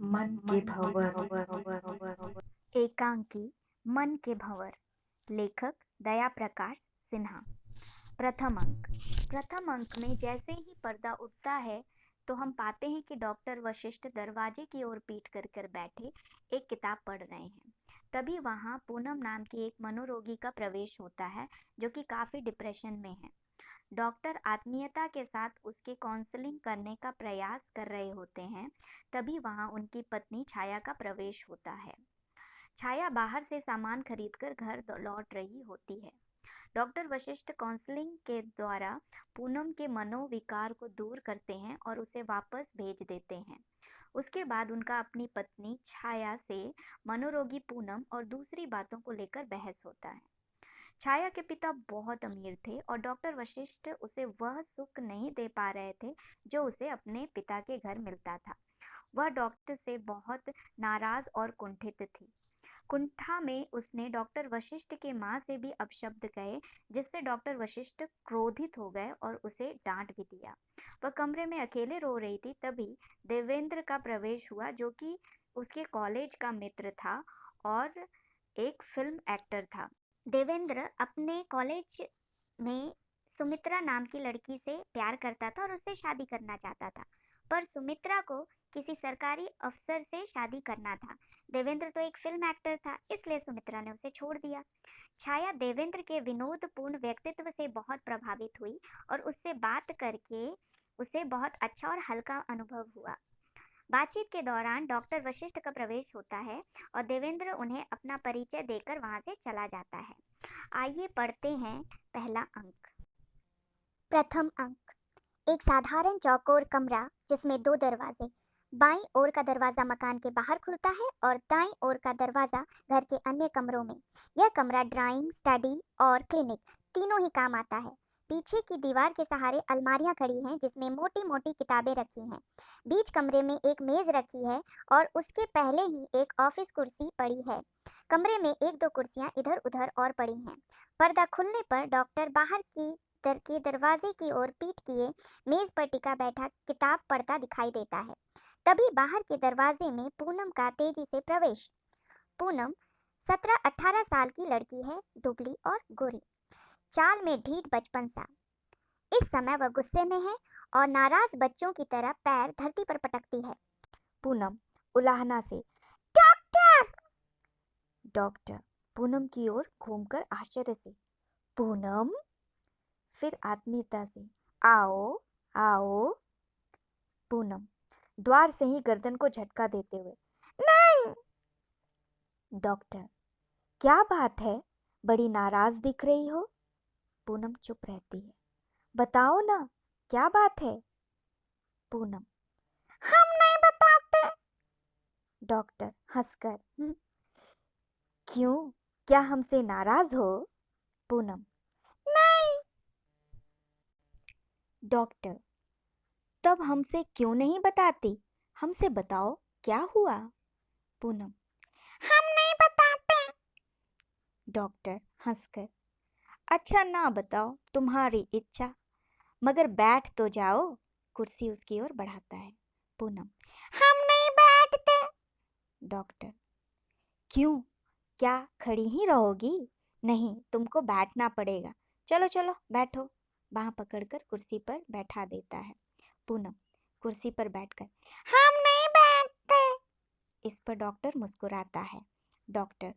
मन के भंवर। एकांकी मन के भंवर। लेखक दया प्रकाश सिन्हा। प्रथम अंक में जैसे ही पर्दा उठता है तो हम पाते हैं कि डॉक्टर वशिष्ठ दरवाजे की ओर पीठ कर बैठे एक किताब पढ़ रहे हैं। तभी वहां पूनम नाम की एक मनोरोगी का प्रवेश होता है जो कि काफी डिप्रेशन में है। डॉक्टर आत्मीयता के साथ उसकी काउंसलिंग करने का प्रयास कर रहे होते हैं। तभी वहां उनकी पत्नी छाया का प्रवेश होता है। छाया बाहर से सामान खरीदकर घर लौट रही होती है। डॉक्टर वशिष्ठ काउंसलिंग के द्वारा पूनम के मनोविकार को दूर करते हैं और उसे वापस भेज देते हैं। उसके बाद उनका अपनी पत्नी छाया से मनोरोगी पूनम और दूसरी बातों को लेकर बहस होता है। छाया के पिता बहुत अमीर थे और डॉक्टर वशिष्ठ उसे वह सुख नहीं दे पा रहे थे जो उसे अपने पिता के घर मिलता था। वह डॉक्टर से बहुत नाराज और कुंठित थी। कुंठा में उसने डॉक्टर वशिष्ठ के माँ से भी अपशब्द कहे, जिससे डॉक्टर वशिष्ठ क्रोधित हो गए और उसे डांट भी दिया। वह कमरे में अकेले रो रही थी। तभी देवेंद्र का प्रवेश हुआ जो कि उसके कॉलेज का मित्र था और एक फिल्म एक्टर था। देवेंद्र अपने कॉलेज में सुमित्रा नाम की लड़की से प्यार करता था और उससे शादी करना चाहता था, पर सुमित्रा को किसी सरकारी अफसर से शादी करना था। देवेंद्र तो एक फिल्म एक्टर था, इसलिए सुमित्रा ने उसे छोड़ दिया। छाया देवेंद्र के विनोदपूर्ण व्यक्तित्व से बहुत प्रभावित हुई और उससे बात करके उसे बहुत अच्छा और हल्का अनुभव हुआ। बातचीत के दौरान डॉक्टर वशिष्ठ का प्रवेश होता है और देवेंद्र उन्हें अपना परिचय देकर वहां से चला जाता है। आइए पढ़ते हैं पहला अंक। प्रथम अंक। एक साधारण चौकोर कमरा जिसमें दो दरवाजे। बाईं ओर का दरवाजा मकान के बाहर खुलता है और दाईं ओर का दरवाजा घर के अन्य कमरों में। यह कमरा ड्राइंग, स्टडी और क्लिनिक तीनों ही काम आता है। पीछे की दीवार के सहारे अलमारियां खड़ी हैं जिसमें मोटी मोटी किताबें रखी हैं। बीच कमरे में एक मेज रखी है और उसके पहले ही एक ऑफिस कुर्सी पड़ी है। कमरे में एक दो कुर्सियां इधर उधर और पड़ी हैं। पर्दा खुलने पर डॉक्टर बाहर की के दरवाजे की ओर पीठ किए मेज पर टिका बैठा किताब पढ़ता दिखाई देता है। तभी बाहर के दरवाजे में पूनम का तेजी से प्रवेश। पूनम 17-18 साल की लड़की है, दुबली और गोरी, चाल में ढीठ बचपन सा। इस समय वह गुस्से में है और नाराज बच्चों की तरह पैर धरती पर पटकती है। पूनम उलाहना से, डॉक्टर! डॉक्टर पूनम की ओर घूमकर आश्चर्य से, पूनम? फिर आत्मीयता से, आओ आओ। पूनम द्वार से ही गर्दन को झटका देते हुए, नहीं। डॉक्टर, क्या बात है, बड़ी नाराज दिख रही हो। पूनम चुप रहती है। बताओ ना, क्या बात है। पूनम, हम नहीं बताते। डॉक्टर हंसकर, क्यों, क्या हमसे नाराज हो। पूनम, नहीं। डॉक्टर, तब हमसे क्यों नहीं बताती, हमसे बताओ क्या हुआ। पूनम, हम नहीं बताते। डॉक्टर हंसकर, अच्छा ना बताओ, तुम्हारी इच्छा, मगर बैठ तो जाओ। कुर्सी उसकी ओर बढ़ाता है। पूनम, हम नहीं बैठते। डॉक्टर, क्यों, क्या खड़ी ही रहोगी। नहीं, तुमको बैठना पड़ेगा। चलो चलो बैठो। बांह पकड़कर कुर्सी पर बैठा देता है। पूनम कुर्सी पर बैठकर, हम नहीं बैठते। इस पर डॉक्टर मुस्कुराता है। डॉक्टर,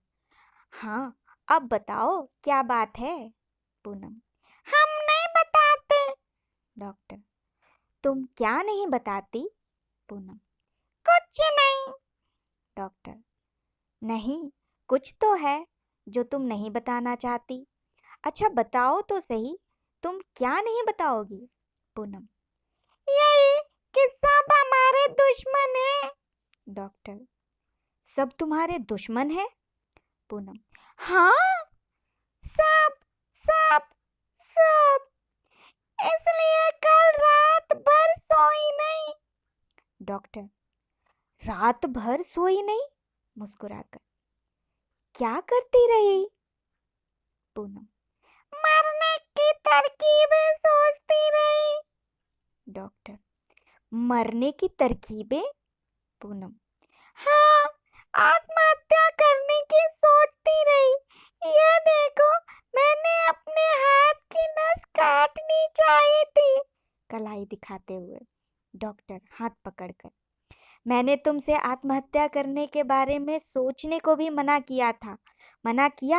हाँ, अब बताओ क्या बात है। पूनम, हम नहीं बताते। डॉक्टर, तुम क्या नहीं बताती। पूनम, कुछ नहीं। डॉक्टर, नहीं, कुछ तो है जो तुम नहीं बताना चाहती। अच्छा बताओ तो सही, तुम क्या नहीं बताओगी। पूनम, यही कि सब हमारे दुश्मन हैं। डॉक्टर, सब तुम्हारे दुश्मन हैं। पूनम, हाँ, सब सब सब, इसलिए कल रात भर सोई नहीं। डॉक्टर, रात भर सोई नहीं, मुस्कुराकर, क्या करती रही। पूनम, मरने की तरकीबें सोचती रही। डॉक्टर, मरने की तरकीबें। पूनम, आत्महत्या करने की सोचती रही। ये देखो, मैंने अपने हाथ की नस काटनी चाहिए थी, कलाई दिखाते हुए। डॉक्टर हाथ पकड़कर, मैंने तुमसे आत्महत्या करने के बारे में सोचने को भी मना किया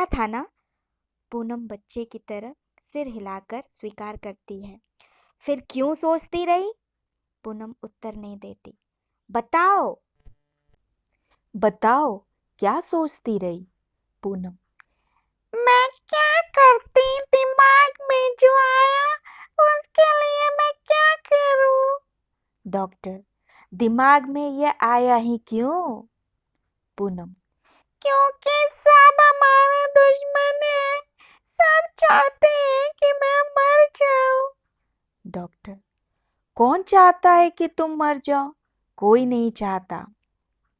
था ना? पूनम बच्चे की तरह सिर हिलाकर स्वीकार करती है। फिर क्यों सोचती रही? पूनम उत्तर नहीं देती। बताओ बताओ, क्या सोचती रही? पूनम, मैं क्या करती, दिमाग में जो आया उसके लिए मैं क्या करूं? डॉक्टर, दिमाग में यह आया ही क्यों? पूनम, क्योंकि सब हमारे दुश्मन है, सब चाहते हैं कि मैं मर जाऊं। डॉक्टर, कौन चाहता है कि तुम मर जाओ? कोई नहीं चाहता।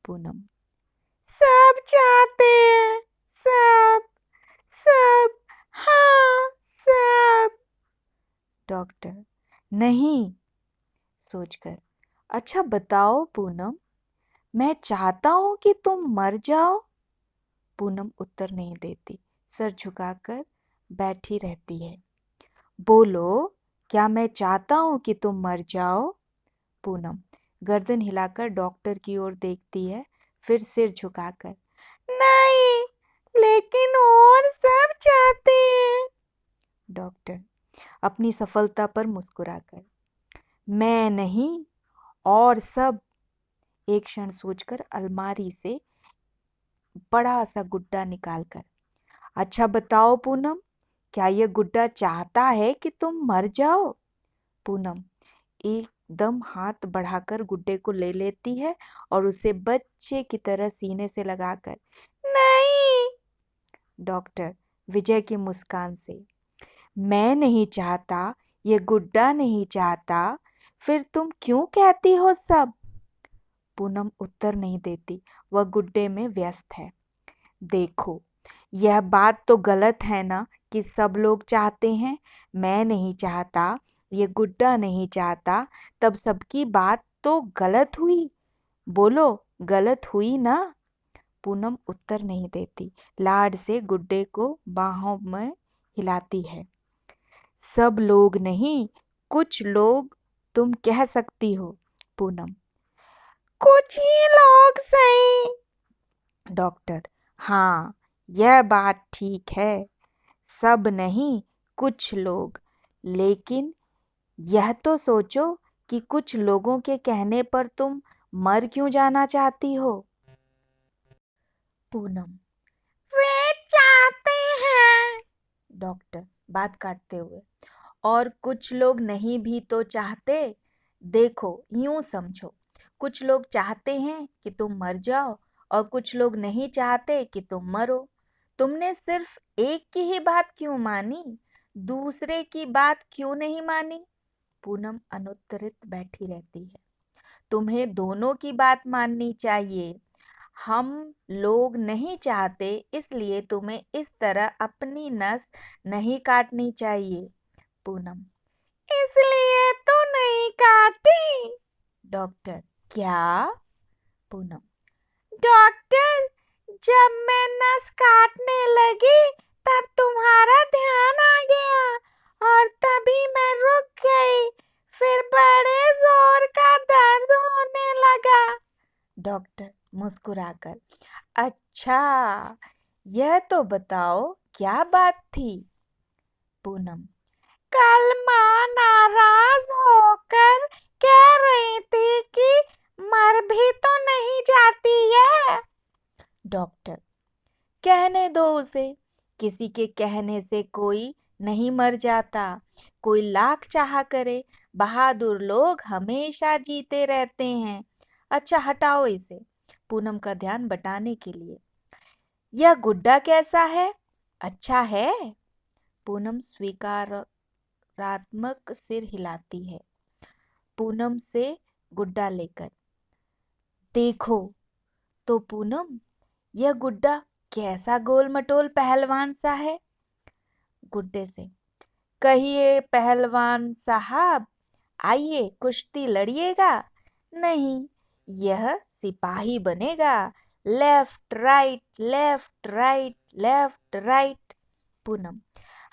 पूनम, सब चाहते हैं, सब सब, हाँ सब। डॉक्टर, नहीं, सोचकर, अच्छा बताओ पूनम, मैं चाहता हूं कि तुम मर जाओ? पूनम उत्तर नहीं देती, सर झुकाकर बैठी रहती है। बोलो, क्या मैं चाहता हूं कि तुम मर जाओ? पूनम गर्दन हिलाकर डॉक्टर की ओर देखती है, फिर सिर झुकाकर, नहीं, लेकिन और सब चाहते हैं। डॉक्टर अपनी सफलता पर मुस्कुराकर, मैं नहीं, और सब। एक क्षण सोचकर अलमारी से बड़ा सा गुड्डा निकालकर, अच्छा बताओ पूनम, क्या यह गुड्डा चाहता है कि तुम मर जाओ? पूनम एकदम हाथ बढ़ाकर गुड्डे को ले लेती है और उसे बच्चे की तरह सीने से लगाकर, नहीं। डॉक्टर विजय की मुस्कान से, मैं नहीं चाहता, ये गुड्डा नहीं चाहता, फिर तुम क्यों कहती हो सब? पूनम उत्तर नहीं देती, वह गुड्डे में व्यस्त है। देखो, यह बात तो गलत है ना कि सब लोग चाहते हैं, मैं नहीं चाहता, ये गुड्डा नहीं चाहता, तब सबकी बात तो गलत हुई। बोलो, गलत हुई ना? पूनम उत्तर नहीं देती, लाड से गुड्डे को बाहों में हिलाती है। सब लोग नहीं, कुछ लोग, तुम कह सकती हो। पूनम, कुछ ही लोग सही। डॉक्टर, हाँ, यह बात ठीक है, सब नहीं, कुछ लोग। लेकिन यह तो सोचो कि कुछ लोगों के कहने पर तुम मर क्यों जाना चाहती हो? पूनम, वे चाहते हैं। डॉक्टर बात काटते हुए, और कुछ लोग नहीं भी तो चाहते। देखो, यूं समझो, कुछ लोग चाहते हैं कि तुम मर जाओ और कुछ लोग नहीं चाहते कि तुम मरो। तुमने सिर्फ एक की ही बात क्यों मानी? दूसरे की बात क्यों नहीं मानी? पूनम अनुत्तरित बैठी रहती है। तुम्हें दोनों की बात माननी चाहिए। हम लोग नहीं चाहते, इसलिए तुम्हें इस तरह अपनी नस नहीं काटनी चाहिए। पूनम, इसलिए तो नहीं काटी। डॉक्टर, क्या? पूनम, डॉक्टर, जब मैं नस काटने लगी तब तुम्हारा ध्यान आ गया और तभी मैं रुक गई, फिर बड़े जोर का दर्द होने लगा। डॉक्टर मुस्कुराकर, अच्छा, यह तो बताओ क्या बात थी? पूनम, कल माँ नाराज होकर कह रही थी कि मर भी तो नहीं जाती है। डॉक्टर, कहने दो उसे, किसी के कहने से कोई नहीं मर जाता, कोई लाख चाहा करे, बहादुर लोग हमेशा जीते रहते हैं। अच्छा हटाओ इसे, पूनम का ध्यान बटाने के लिए। यह गुड्डा कैसा है? अच्छा है? पूनम स्वीकारात्मक सिर हिलाती है। पूनम से गुड्डा लेकर, देखो तो पूनम, यह गुड्डा कैसा गोल मटोल पहलवान सा है? गुड्डे से, कहिए पहलवान साहब, आइए कुश्ती लड़िएगा? नहीं, यह सिपाही बनेगा, left right left right left right. Poonam,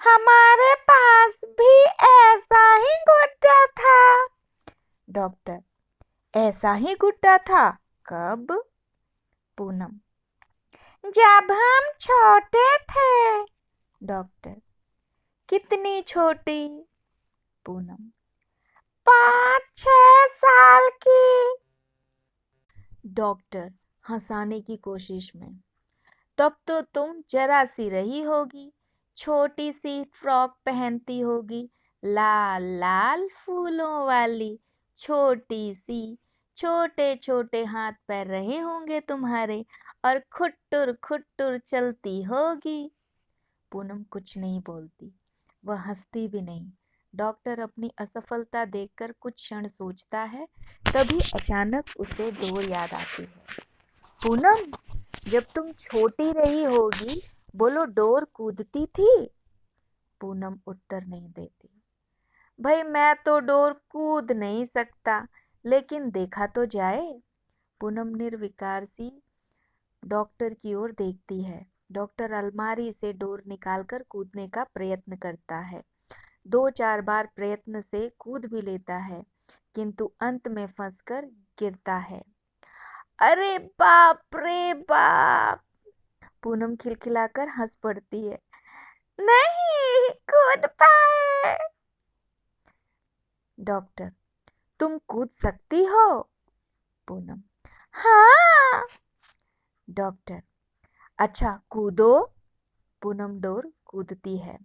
हमारे पास भी ऐसा ही गुड्डा था। डॉक्टर, ऐसा ही गुड्डा था? कब? पूनम, जब हम छोटे थे। डॉक्टर, कितनी छोटी? पूनम, 5-6 साल की। डॉक्टर हंसाने की कोशिश में, तब तो तुम जरा सी रही होगी, छोटी सी फ्रॉक पहनती होगी, लाल लाल फूलों वाली, छोटी सी, छोटे छोटे हाथ पैर रहे होंगे तुम्हारे, और खुट्टुर खुट्टुर चलती होगी। पूनम कुछ नहीं बोलती, वह हंसती भी नहीं। डॉक्टर अपनी असफलता देखकर कुछ क्षण सोचता है, तभी अचानक उसे डोर याद आती है। पूनम, जब तुम छोटी रही होगी, बोलो डोर कूदती थी? पूनम उत्तर नहीं देती। भाई मैं तो डोर कूद नहीं सकता, लेकिन देखा तो जाए। पूनम निर्विकार सी डॉक्टर की ओर देखती है। डॉक्टर अलमारी से डोर निकालकर कूदने का प्रयत्न करता है। 2-4 बार प्रयत्न से कूद भी लेता है, किंतु अंत में फंसकर गिरता है। अरे बाप रे बाप! पूनम खिलखिलाकर हंस पड़ती है। नहीं कूद पाए। डॉक्टर, तुम कूद सकती हो? पूनम, हाँ। डॉक्टर, अच्छा कूदो। पूनम डोर कूदती है।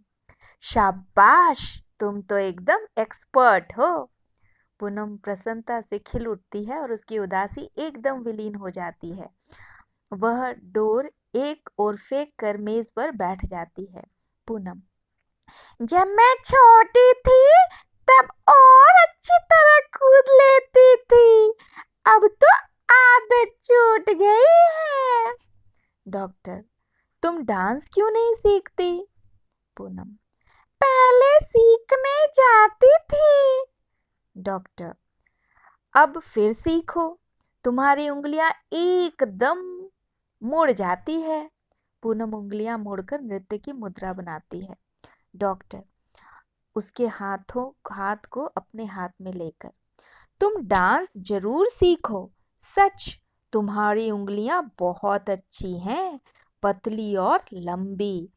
शाबाश, तुम तो एकदम एक्सपर्ट हो। पूनम प्रसन्नता से खिल उठती है और उसकी उदासी एकदम विलीन हो जाती है। वह डोर एक ओर फेंक कर मेज पर बैठ जाती है। पूनम, जब मैं छोटी थी तब और अच्छी तरह कूद लेती थी, अब तो आदत छूट गई है। डॉक्टर, तुम डांस क्यों नहीं सीखती? पूनम, पहले सीखने जाती थी। डॉक्टर, अब फिर सीखो, तुम्हारी उंगलियां एकदम मुड़ जाती है। पूनम उंगलियां मोड़कर नृत्य की मुद्रा बनाती है। डॉक्टर उसके हाथ को अपने हाथ में लेकर, तुम डांस जरूर सीखो, सच तुम्हारी उंगलियां बहुत अच्छी हैं, पतली और लंबी,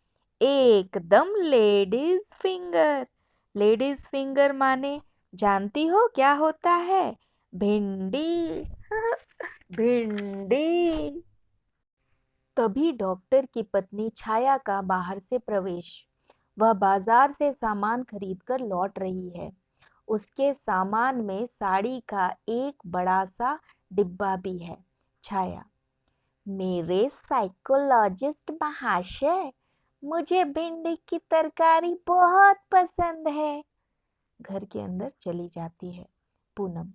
एकदम लेडीज फिंगर। लेडीज फिंगर माने जानती हो क्या होता है? भिंडी। भिंडी। तभी डॉक्टर की पत्नी छाया का बाहर से प्रवेश। वह बाजार से सामान खरीदकर लौट रही है। उसके सामान में साड़ी का एक बड़ा सा डिब्बा भी है। छाया, मेरे साइकोलॉजिस्ट महाशय, मुझे भिंडी की तरकारी बहुत पसंद है। घर के अंदर चली जाती है। पूनम,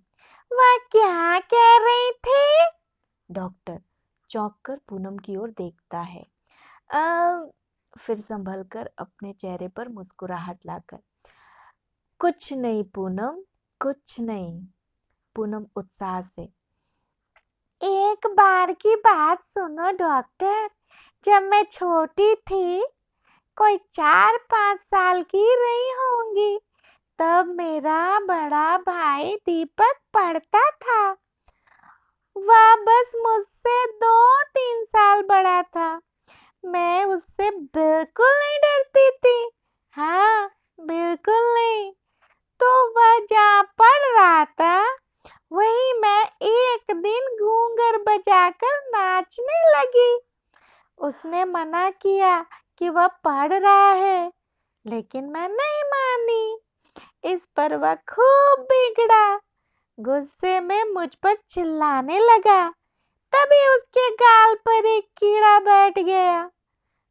वह क्या कह रही थी? डॉक्टर चौंक कर पूनम की ओर देखता है। फिर संभल कर अपने चेहरे पर मुस्कुराहट लाकर, कुछ नहीं पूनम, कुछ नहीं। पूनम उत्साह से, एक बार की बात सुनो डॉक्टर, जब मैं छोटी थी, कोई 4-5 साल की रही होंगी, तब मेरा बड़ा भाई दीपक पढ़ता था। वह बस मुझसे 2-3 साल बड़ा था। मैं उससे बिल्कुल नहीं डरती थी। हाँ, बिल्कुल नहीं। तो वह जहाँ पढ़ रहा था, वहीं मैं एक दिन घूंघर बजाकर नाचने लगी। उसने मना किया कि वह पढ़ रहा है, लेकिन मैं नहीं मानी। इस पर वह खूब बिगड़ा, गुस्से में मुझ पर चिल्लाने लगा। तभी उसके गाल पर एक कीड़ा बैठ गया।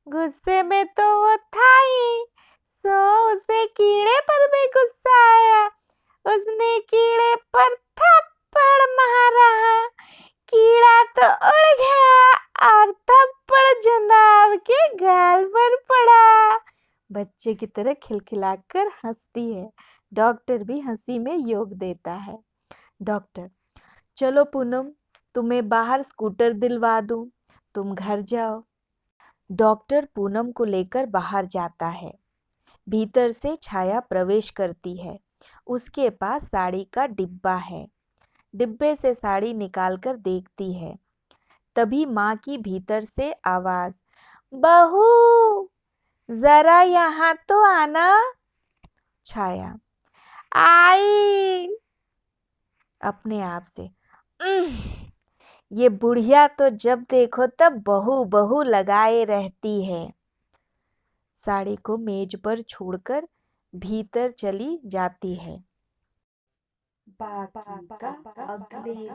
गुस्से में तो वो था ही, सो उसे कीड़े पर भी गुस्सा आया। उसने कीड़े पर थप्पड़ मारा। कीड़ा तो उड़ गया और थप्पड़ जनाब के गाल पर पड़ा। बच्चे की तरह खिलखिलाकर हंसती है। डॉक्टर भी हंसी में योग देता है। डॉक्टर, चलो पूनम, तुम्हें बाहर स्कूटर दिलवा दूं, तुम घर जाओ। डॉक्टर पूनम को लेकर बाहर जाता है। भीतर से छाया प्रवेश करती है। उसके पास साड़ी का डिब्बा है। डिब्बे से साड़ी निकालकर देखती है। तभी माँ की भीतर से आवाज, बहू जरा यहाँ तो आना। छाया, आई। अपने आप से, ये बुढ़िया तो जब देखो तब बहू बहू लगाए रहती है। साड़ी को मेज पर छोड़कर भीतर चली जाती है। बाकी का अगले